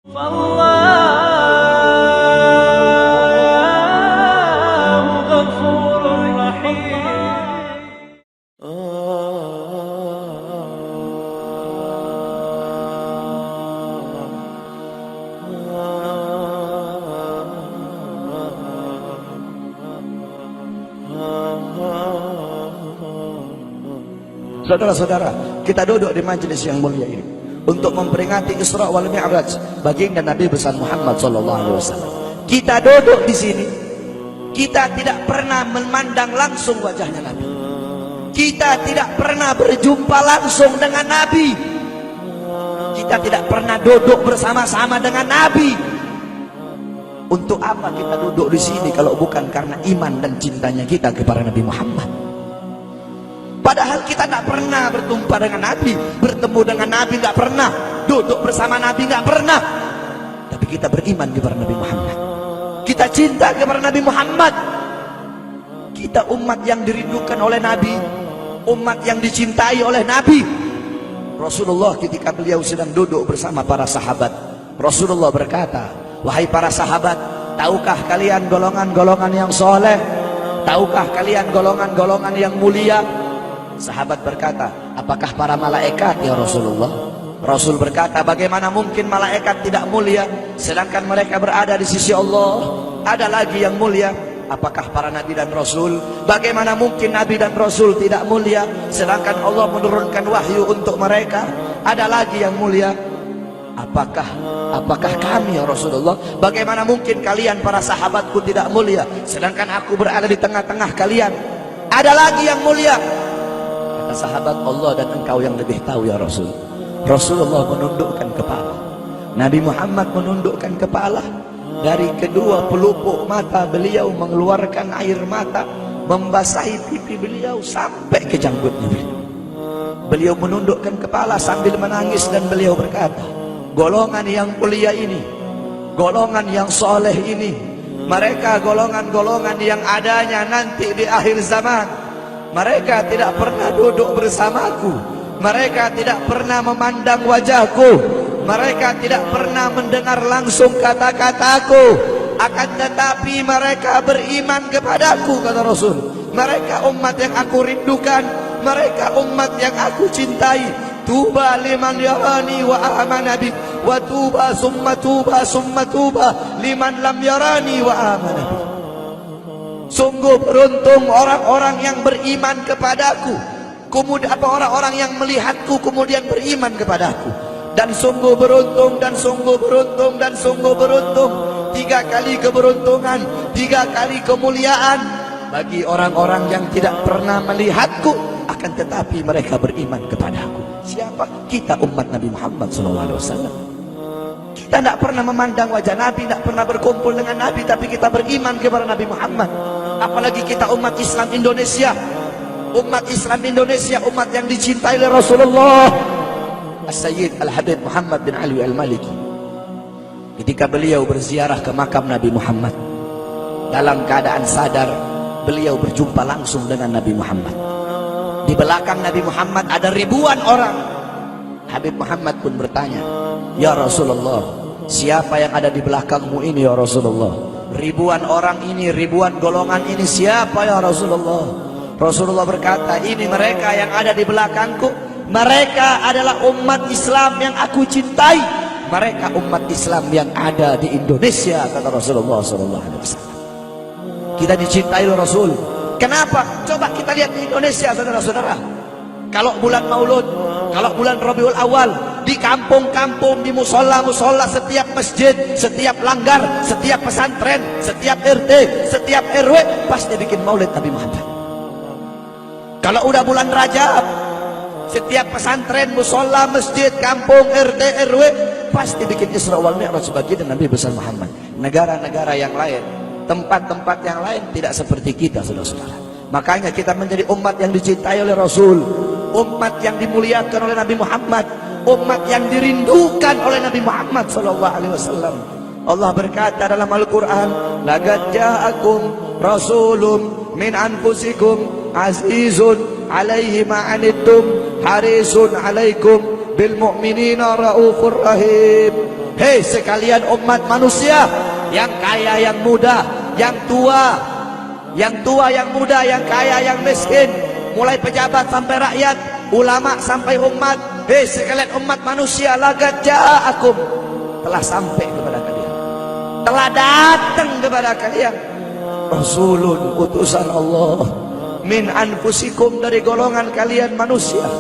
Fallahu ghafurur rahim. Saudara-saudara, kita duduk di majelis yang mulia ini untuk memperingati Isra wal Mi'raj baginda Nabi besar Muhammad SAW. Kita duduk di sini, kita tidak pernah memandang langsung wajahnya Nabi. Kita tidak pernah berjumpa langsung dengan Nabi. Kita tidak pernah duduk bersama-sama dengan Nabi. Untuk apa kita duduk di sini kalau bukan karena iman dan cintanya kita kepada Nabi Muhammad? Padahal kita tidak pernah berjumpa dengan Nabi, bertemu dengan Nabi tidak pernah, duduk bersama Nabi tidak pernah. Tapi kita beriman kepada Nabi Muhammad. Kita cinta kepada Nabi Muhammad. Kita umat yang dirindukan oleh Nabi, umat yang dicintai oleh Nabi. Rasulullah ketika beliau sedang duduk bersama para sahabat, Rasulullah berkata, "Wahai para sahabat, tahukah kalian golongan-golongan yang soleh? Tahukah kalian golongan-golongan yang mulia?" Sahabat berkata, "Apakah para malaikat ya Rasulullah?" Rasul berkata, "Bagaimana mungkin malaikat tidak mulia sedangkan mereka berada di sisi Allah? Ada lagi yang mulia. Apakah para nabi dan rasul? Bagaimana mungkin nabi dan rasul tidak mulia sedangkan Allah menurunkan wahyu untuk mereka? Ada lagi yang mulia. Apakah kami ya Rasulullah? Bagaimana mungkin kalian para sahabatku tidak mulia sedangkan aku berada di tengah-tengah kalian? Ada lagi yang mulia." Sahabat, "Allah dan engkau yang lebih tahu ya Rasul." Rasulullah menundukkan kepala, Nabi Muhammad menundukkan kepala. Dari kedua pelupuk mata beliau mengeluarkan air mata, membasahi pipi beliau sampai ke janggutnya beliau. Beliau menundukkan kepala sambil menangis dan beliau berkata, "Golongan yang mulia ini, golongan yang soleh ini, mereka golongan-golongan yang adanya nanti di akhir zaman. Mereka tidak pernah duduk bersamaku. Mereka tidak pernah memandang wajahku. Mereka tidak pernah mendengar langsung kata-kataku. Akan tetapi mereka beriman kepadaku," kata Rasul. "Mereka umat yang aku rindukan. Mereka umat yang aku cintai. Tuba liman yarani wa amana bi, wa tuba summa tuba liman lam yarani wa amana bi." Sungguh beruntung orang-orang yang beriman kepadaku, kemudian orang-orang yang melihatku kemudian beriman kepadaku. Dan sungguh beruntung, dan sungguh beruntung, dan sungguh beruntung. 3 kali keberuntungan, 3 kali kemuliaan bagi orang-orang yang tidak pernah melihatku, akan tetapi mereka beriman kepadaku. Siapa? Kita umat Nabi Muhammad SAW. Kita tidak pernah memandang wajah Nabi, tidak pernah berkumpul dengan Nabi, tapi kita beriman kepada Nabi Muhammad. Apalagi kita umat Islam Indonesia. Umat Islam Indonesia, umat yang dicintai oleh Rasulullah. As-Sayyid Al-Habib Muhammad bin Ali Al-Maliki, ketika beliau berziarah ke makam Nabi Muhammad, dalam keadaan sadar beliau berjumpa langsung dengan Nabi Muhammad. Di belakang Nabi Muhammad ada ribuan orang. Habib Muhammad pun bertanya, "Ya Rasulullah, siapa yang ada di belakangmu ini ya Rasulullah? Ribuan orang ini, ribuan golongan ini, siapa ya Rasulullah?" Rasulullah berkata, "Ini mereka yang ada di belakangku. Mereka adalah umat Islam yang aku cintai. Mereka umat Islam yang ada di Indonesia," kata Rasulullah SAW. Kita dicintai oleh Rasul. Kenapa? Coba kita lihat di Indonesia, saudara-saudara. Kalau bulan Maulud, kalau bulan Rabiul Awal, di kampung-kampung, di musola-musola, setiap masjid, setiap langgar, setiap pesantren, setiap RT, setiap RW pasti bikin maulid Nabi Muhammad. Kalau udah bulan Rajab, setiap pesantren, musola, masjid, kampung, RT, RW pasti bikin Isra wal Mi'raj sebagai Nabi besar Muhammad. Negara-negara yang lain, tempat-tempat yang lain tidak seperti kita, saudara-saudara. Makanya kita menjadi umat yang dicintai oleh Rasul, umat yang dimuliakan oleh Nabi Muhammad, umat yang dirindukan oleh Nabi Muhammad SAW. Allah berkata dalam Al-Quran, "Laqad ja'akum rasulun min anfusikum azizun alaihi ma'anittum harisun alaikum bil mu'minina raufur rahim." Hei sekalian umat manusia, yang kaya, yang muda, yang tua, yang muda, yang kaya, yang miskin, mulai pejabat sampai rakyat, ulama sampai umat. Hei sekalian umat manusia, laqad ja'akum, telah sampai kepada kalian, telah datang kepada kalian rasulun, utusan Allah, min anfusikum, dari golongan kalian manusia,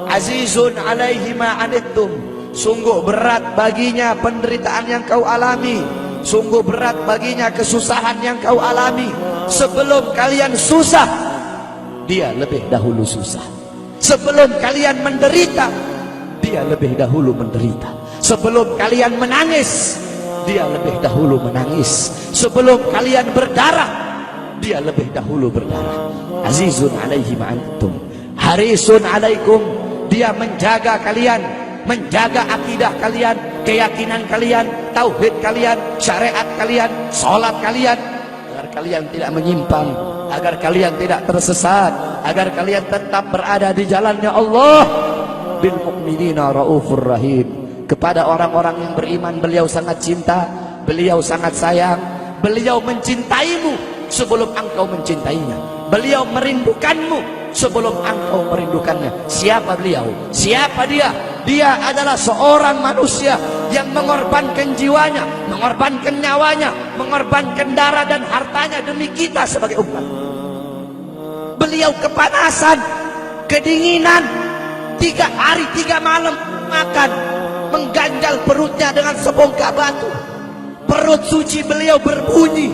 azizun alaihi ma anittum, sungguh berat baginya penderitaan yang kau alami, sungguh berat baginya kesusahan yang kau alami. Sebelum kalian susah, dia lebih dahulu susah. Sebelum kalian menderita, dia lebih dahulu menderita. Sebelum kalian menangis, dia lebih dahulu menangis. Sebelum kalian berdarah, dia lebih dahulu berdarah. Azizun alaihi ma antum, harisun alaikum, dia menjaga kalian, menjaga akidah kalian, keyakinan kalian, tauhid kalian, syariat kalian, salat kalian, agar kalian tidak menyimpang, agar kalian tidak tersesat, agar kalian tetap berada di jalannya Allah. Bil mu'minina raufur rahim, kepada orang-orang yang beriman beliau sangat cinta, beliau sangat sayang, beliau mencintaimu sebelum engkau mencintainya, beliau merindukanmu sebelum engkau merindukannya. Siapa beliau? Siapa dia? Dia adalah seorang manusia yang mengorbankan jiwanya, mengorbankan nyawanya, mengorbankan darah dan hartanya demi kita sebagai umat. Beliau kepanasan, kedinginan, 3 hari 3 malam makan, mengganjal perutnya dengan sebongkah batu. Perut suci beliau berbunyi.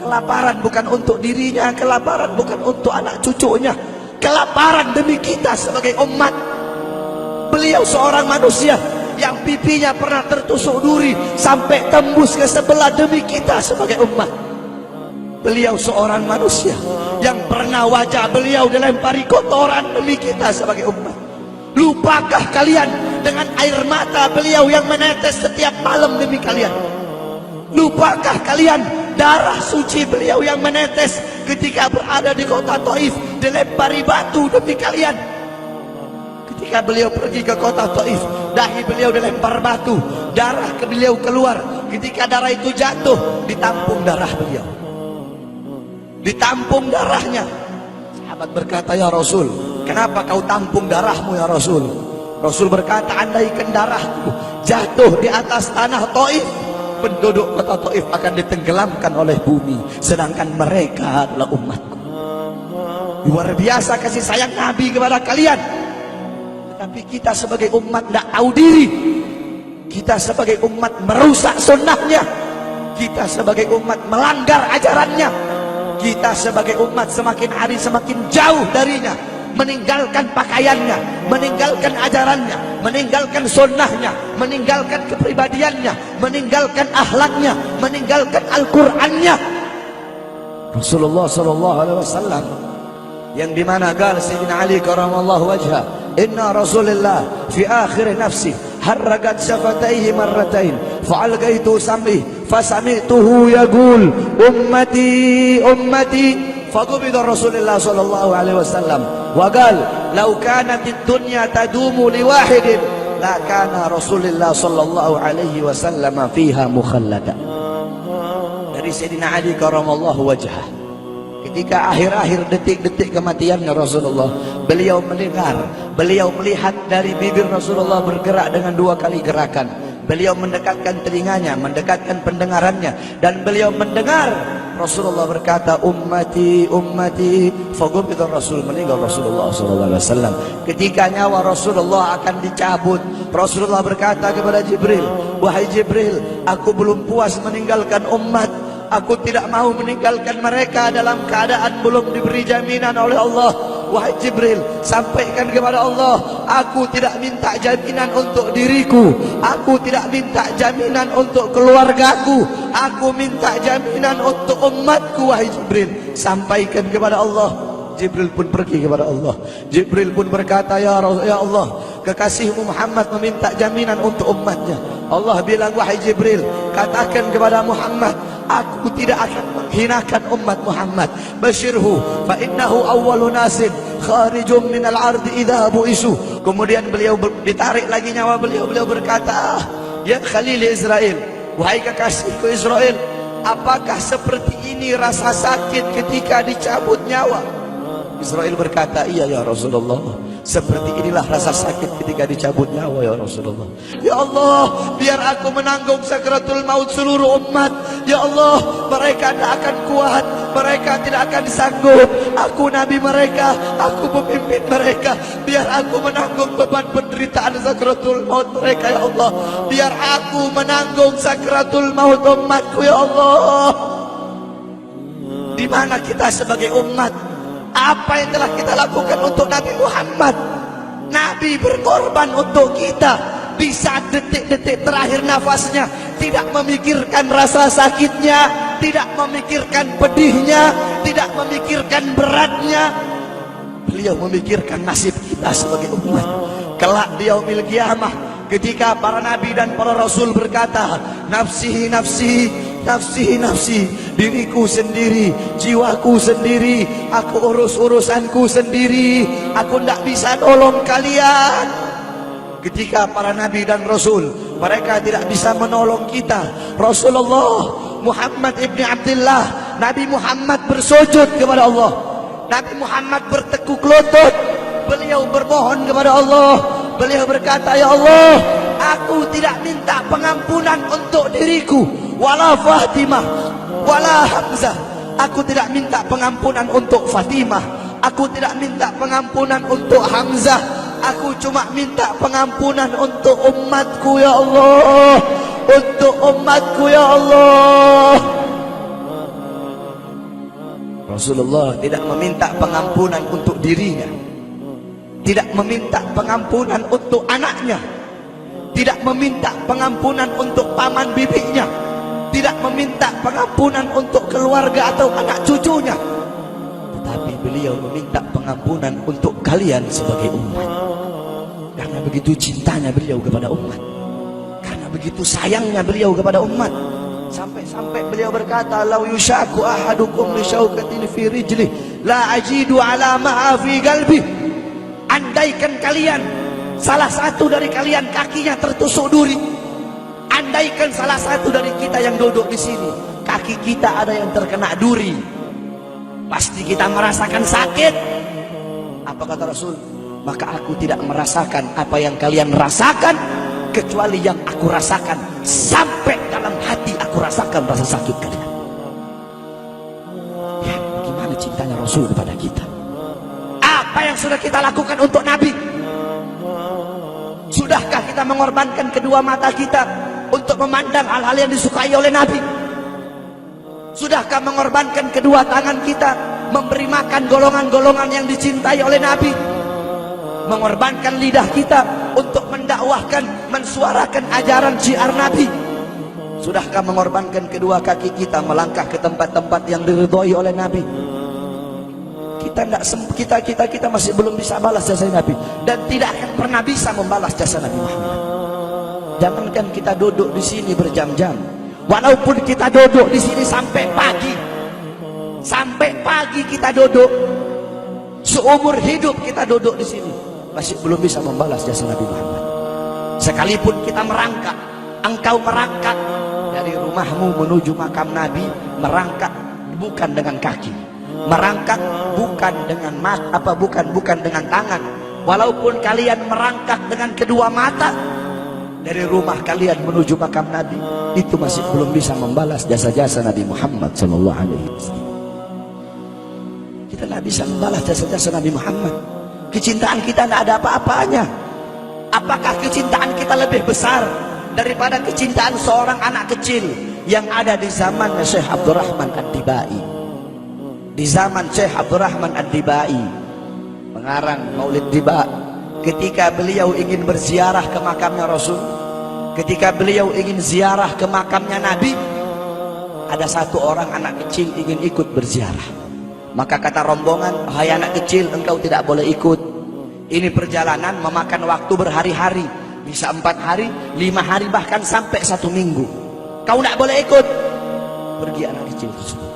Kelaparan bukan untuk dirinya, kelaparan bukan untuk anak cucunya, kelaparan demi kita sebagai umat. Beliau seorang manusia yang pipinya pernah tertusuk duri sampai tembus ke sebelah demi kita sebagai umat. Beliau seorang manusia yang pernah wajah beliau dilempari kotoran demi kita sebagai umat. Lupakah kalian dengan air mata beliau yang menetes setiap malam demi kalian? Lupakah kalian darah suci beliau yang menetes ketika berada di kota Taif, dilempari batu demi kalian? Ketika beliau pergi ke kota Taif, dahi beliau dilempar batu, darah ke beliau keluar. Ketika darah itu jatuh, ditampung darah beliau, ditampung darahnya. Sahabat berkata, ya Rasul, kenapa kau tampung darahmu ya Rasul? Rasul berkata, andaikan darahku jatuh di atas tanah Taif, penduduk kota Taif akan ditenggelamkan oleh bumi, sedangkan mereka adalah umatku. Luar biasa kasih sayang Nabi kepada kalian. Tapi kita sebagai umat tidak tahu diri. Kita sebagai umat merusak sunnahnya. Kita sebagai umat melanggar ajarannya. Kita sebagai umat semakin hari semakin jauh darinya, meninggalkan pakaiannya, meninggalkan ajarannya, meninggalkan sunnahnya, meninggalkan kepribadiannya, meninggalkan akhlaknya, meninggalkan Al-Qur'annya. Rasulullah SAW yang dimana gal Sayyidina Ali karamallahu wajhah, inna Rasulullah fi akhir nafsi harragat syafataihi marratain fa'algaitu sam'i fasami'tuhu yaqul ummati ummati faqubida Rasulullah sallallahu alaihi wasallam wa qala law kanat ad-dunya tadumu li wahidin la kana Rasulullah sallallahu alaihi wasallam fiha mukhallada. Dari Sayyidina Ali karamallahu wajhah, ketika akhir-akhir detik-detik kematiannya Rasulullah, beliau mendengar, beliau melihat dari bibir Rasulullah bergerak dengan 2 kali gerakan. Beliau mendekatkan telinganya, mendekatkan pendengarannya, dan beliau mendengar Rasulullah berkata, ummati, ummati. Faqubida Rasul, meninggal Rasulullah SAW. Ketika nyawa Rasulullah akan dicabut, Rasulullah berkata kepada Jibril, wahai Jibril, aku belum puas meninggalkan umat. Aku tidak mau meninggalkan mereka dalam keadaan belum diberi jaminan oleh Allah. Wahai Jibril, sampaikan kepada Allah, aku tidak minta jaminan untuk diriku, aku tidak minta jaminan untuk keluargaku, aku minta jaminan untuk umatku. Wahai Jibril, sampaikan kepada Allah. Jibril pun pergi kepada Allah. Jibril pun berkata, ya Allah, kekasihmu Muhammad meminta jaminan untuk umatnya. Allah bilang, wahai Jibril, katakan kepada Muhammad, aku tidak akan menghinakan umat Muhammad. Basyirhu fa innahu awwalu nasin kharijum minal ardi idza bu'isu. Kemudian beliau ditarik lagi nyawa beliau, beliau berkata, Ya Khalil Israel, wahai kekasihku Israel, apakah seperti ini rasa sakit ketika dicabut nyawa? Israel berkata, iya ya Rasulullah, seperti inilah rasa sakit ketika dicabut nyawa ya Rasulullah. Ya Allah, biar aku menanggung sakratul maut seluruh umat. Ya Allah, mereka tidak akan kuat, mereka tidak akan sanggup. Aku nabi mereka, aku pemimpin mereka. Biar aku menanggung beban penderitaan sakratul maut mereka ya Allah. Biar aku menanggung sakratul maut umatku ya Allah. Di mana kita sebagai umat? Apa yang telah kita lakukan untuk Nabi Muhammad? Nabi berkorban untuk kita. Di saat detik-detik terakhir nafasnya, tidak memikirkan rasa sakitnya, tidak memikirkan pedihnya, tidak memikirkan beratnya. Beliau memikirkan nasib kita sebagai umat. Kelak di yaumil qiyamah, ketika para nabi dan para rasul berkata, nafsi nafsi, nafsi nafsi, diriku sendiri, jiwaku sendiri, aku urus urusanku sendiri, aku tidak bisa tolong kalian. Ketika para nabi dan rasul, mereka tidak bisa menolong kita. Rasulullah Muhammad ibni Abdullah, Nabi Muhammad bersujud kepada Allah, Nabi Muhammad bertekuk lutut, beliau bermohon kepada Allah. Beliau berkata, ya Allah, aku tidak minta pengampunan untuk diriku, wala Fatimah, wala Hamzah. Aku tidak minta pengampunan untuk Fatimah, aku tidak minta pengampunan untuk Hamzah. Aku cuma minta pengampunan untuk umatku ya Allah, untuk umatku ya Allah. Rasulullah tidak meminta pengampunan untuk dirinya, tidak meminta pengampunan untuk anaknya, tidak meminta pengampunan untuk paman bibinya, tidak meminta pengampunan untuk keluarga atau anak cucunya, tetapi beliau meminta pengampunan untuk kalian sebagai umat. Karena begitu cintanya beliau kepada umat, karena begitu sayangnya beliau kepada umat, sampai-sampai beliau berkata, lau yushaku ahadukum li syaukatin fi rijlih la ajidu ala ma'a fi qalbi. Andaikan kalian, salah satu dari kalian kakinya tertusuk duri, andaikan salah satu dari kita yang duduk di sini kaki kita ada yang terkena duri, pasti kita merasakan sakit. Apa kata Rasul? Maka aku tidak merasakan apa yang kalian rasakan, kecuali yang aku rasakan, sampai dalam hati aku rasakan rasa sakit kalian. Ya, bagaimana cintanya Rasul kepada kita? Apa yang sudah kita lakukan untuk Nabi? Sudahkah kita mengorbankan kedua mata kita untuk memandang hal-hal yang disukai oleh Nabi? Sudahkah mengorbankan kedua tangan kita memberi makan golongan-golongan yang dicintai oleh Nabi? Mengorbankan lidah kita untuk mendakwahkan, mensuarakan ajaran syiar Nabi? Sudahkah mengorbankan kedua kaki kita melangkah ke tempat-tempat yang diridhoi oleh Nabi? Kita masih belum bisa balas jasa Nabi, dan tidak akan pernah bisa membalas jasa Nabi Muhammad. Jangankan kita duduk di sini berjam-jam, walaupun kita duduk di sini sampai pagi kita duduk, seumur hidup kita duduk di sini, masih belum bisa membalas jasa Nabi Muhammad. Sekalipun kita merangkak, engkau merangkak dari rumahmu menuju makam Nabi, merangkak bukan dengan kaki, merangkak bukan dengan bukan dengan tangan. Walaupun kalian merangkak dengan kedua mata dari rumah kalian menuju makam Nabi, itu masih belum bisa membalas jasa-jasa Nabi Muhammad sallallahu alaihi wasallam. Kita tidak bisa membalas jasa-jasa Nabi Muhammad. Kecintaan kita tidak ada apa-apanya. Apakah kecintaan kita lebih besar daripada kecintaan seorang anak kecil yang ada di zaman Syekh Abdurrahman Ad-Dibai? Di zaman Syekh Abdurrahman Ad-Dibai, pengarang Maulid Diba, ketika beliau ingin berziarah ke makamnya Rasul, ketika beliau ingin ziarah ke makamnya Nabi, ada satu orang anak kecil ingin ikut berziarah. Maka kata rombongan, hai anak kecil, engkau tidak boleh ikut. Ini perjalanan memakan waktu berhari-hari, bisa 4 hari, 5 hari, bahkan sampai 1 minggu. Kau tidak boleh ikut. Pergi anak kecil tersebut.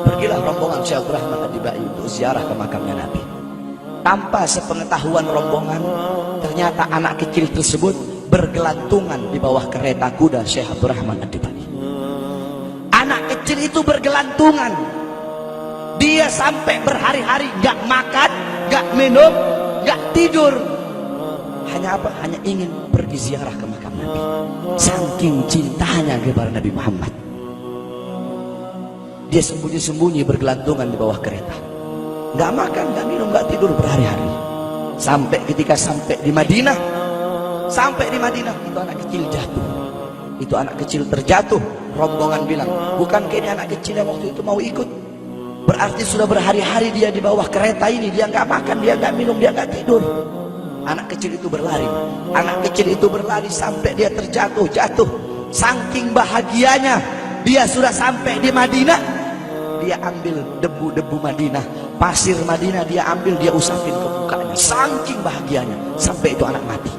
Pergilah rombongan Syekh Abdurrahman Ad-Dibai untuk ziarah ke makamnya Nabi. Tanpa sepengetahuan rombongan, ternyata anak kecil tersebut bergelantungan di bawah kereta kuda Syekh Abdurrahman Ad-Dibai. Anak kecil itu bergelantungan. Dia sampai berhari-hari gak makan, gak minum, gak tidur. Hanya apa? Hanya ingin pergi ziarah ke makam Nabi. Saking cintanya kepada Nabi Muhammad. Dia sembunyi-sembunyi bergelantungan di bawah kereta. Gak makan, gak minum, gak tidur berhari-hari. Sampai ketika sampai di Madinah, itu anak kecil jatuh. Itu anak kecil terjatuh. Rombongan bilang, bukan kayaknya anak kecil yang waktu itu mau ikut. Berarti sudah berhari-hari dia di bawah kereta ini. Dia nggak makan, dia nggak minum, dia nggak tidur. Anak kecil itu berlari. Anak kecil itu berlari sampai dia terjatuh. Saking bahagianya, dia sudah sampai di Madinah. Dia ambil debu-debu Madinah, pasir Madinah, dia ambil, dia usapin ke mukanya. Saking bahagianya, sampai itu anak mati.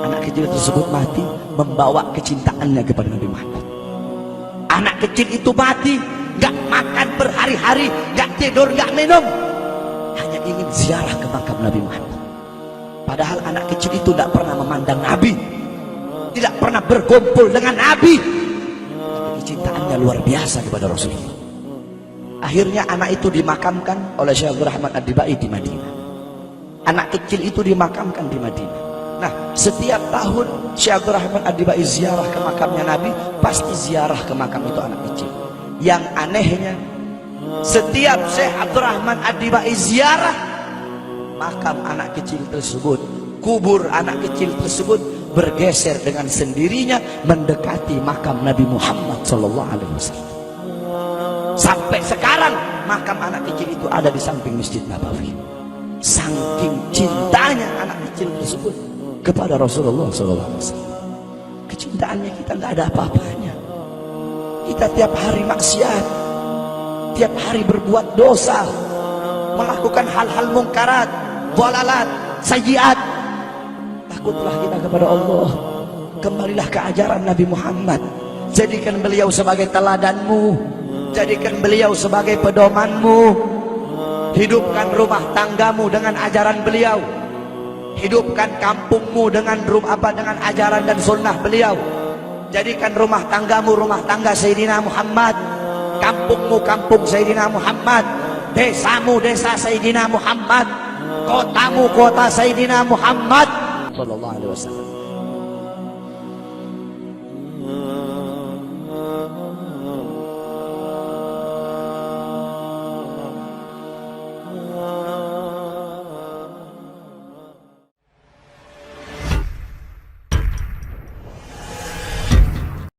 Anak kecil tersebut mati membawa kecintaannya kepada Nabi Muhammad. Anak kecil itu mati, gak makan berhari-hari, gak tidur, gak minum, hanya ingin ziarah ke makam Nabi Muhammad. Padahal anak kecil itu tidak pernah memandang Nabi, tidak pernah berkumpul dengan Nabi, tapi kecintaannya luar biasa kepada Rasulullah. Akhirnya anak itu dimakamkan oleh Syekh Abdurrahman Ad-Dibai di Madinah. Anak kecil itu dimakamkan di Madinah. Nah, setiap tahun Syekh Abdurrahman Ad-Dibai ziarah ke makamnya Nabi, pasti ziarah ke makam itu anak kecil. Yang anehnya, setiap Syekh Abdurrahman Ad-Dibai ziarah makam anak kecil tersebut, kubur anak kecil tersebut bergeser dengan sendirinya mendekati makam Nabi Muhammad SAW. Sampai sekarang makam anak kecil itu ada di samping Masjid Nabawi. Saking cintanya anak kecil tersebut kepada Rasulullah SAW. Kecintaannya kita nggak ada apa-apanya. Kita tiap hari maksiat, tiap hari berbuat dosa, melakukan hal-hal mungkarat, dhalalat, sayyiat. Takutlah kita kepada Allah. Kembalilah ke ajaran Nabi Muhammad. Jadikan beliau sebagai teladanmu, jadikan beliau sebagai pedomanmu. Hidupkan rumah tanggamu dengan ajaran beliau. Hidupkan kampungmu dengan dengan ajaran dan sunnah beliau. Jadikan rumah tanggamu rumah tangga Sayyidina Muhammad, kampungmu kampung Sayyidina Muhammad, desamu desa Sayyidina Muhammad, kotamu kota Sayyidina Muhammad sallallahu alaihi wasallam.